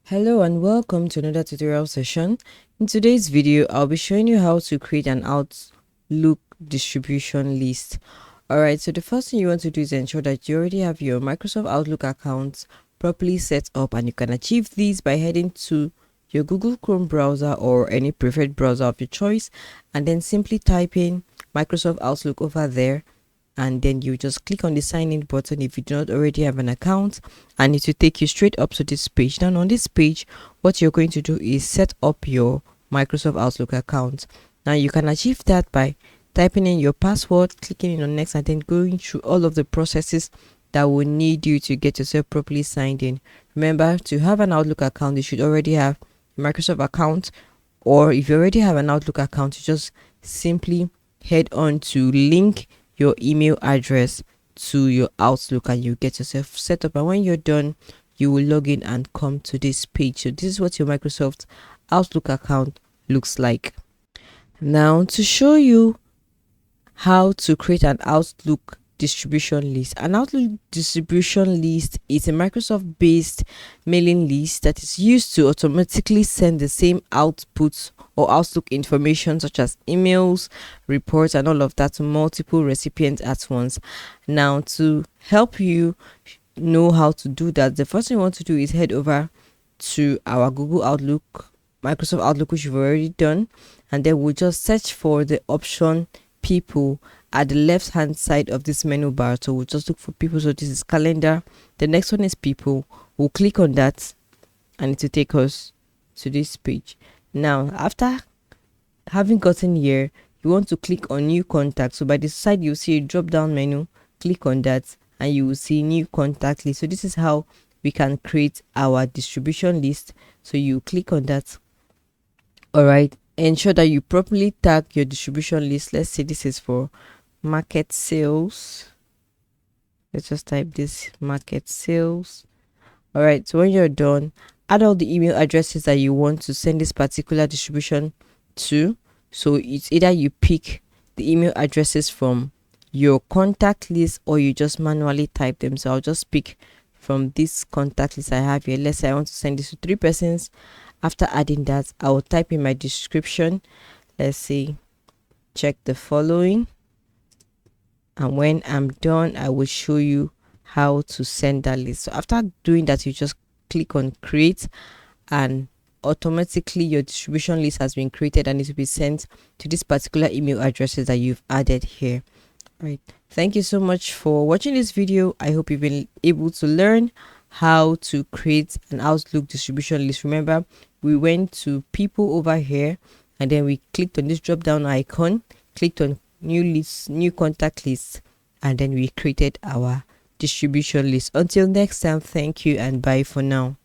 Hello and welcome to another tutorial session. In today's video, I'll be showing you how to create an Outlook distribution list. Alright, so the first thing you want to do is ensure that you already have your Microsoft Outlook account properly set up, and you can achieve these by heading to your Google Chrome browser or any preferred browser of your choice, and then simply type in Microsoft Outlook over there, and then you just click on the sign in button if you do not already have an account, and it will take you straight up to this page. Now on this page, what you're going to do is set up your Microsoft Outlook account. Now you can achieve that by typing in your password, clicking on next, and then going through all of the processes that will need you to get yourself properly signed in. Remember, to have an Outlook account, you should already have a Microsoft account, or if you already have an Outlook account, you just simply head on to link your email address to your Outlook and you get yourself set up. And when you're done, you will log in and come to this page. So this is what your Microsoft Outlook account looks like. Now, to show you how to create an Outlook distribution list. An Outlook distribution list is a Microsoft based mailing list that is used to automatically send the same outputs or Outlook information such as emails, reports, and all of that to multiple recipients at once. Now, to help you know how to do that, the first thing you want to do is head over to our Google Outlook, Microsoft Outlook, which you've already done, and then we'll just search for the option people at the left hand side of this menu bar. So we'll just look for people. So this is calendar, the next one is people. We'll click on that and it will take us to this page. Now after having gotten here, you want to click on new contact. So by the side you'll see a drop down menu, click on that and you will see new contact list. So this is how we can create our distribution list. So you click on that. All right, ensure that you properly tag your distribution list. Let's say this is for market sales. Let's just type this market sales. All right, so when you're done, add all the email addresses that you want to send this particular distribution to. So it's either you pick the email addresses from your contact list or you just manually type them. So I'll just pick from this contact list I have here. Let's say I want to send this to 3 persons. After adding that, I will type in my description. Let's say check the following, and when I'm done, I will show you how to send that list. So after doing that, you just click on create and automatically your distribution list has been created and it will be sent to this particular email addresses that you've added here. Right, thank you so much for watching this video. I hope you've been able to learn how to create an Outlook distribution list. Remember, we went to people over here and then we clicked on this drop down icon, clicked on new list, new contact list, and then we created our distribution list. Until next time, thank you and bye for now.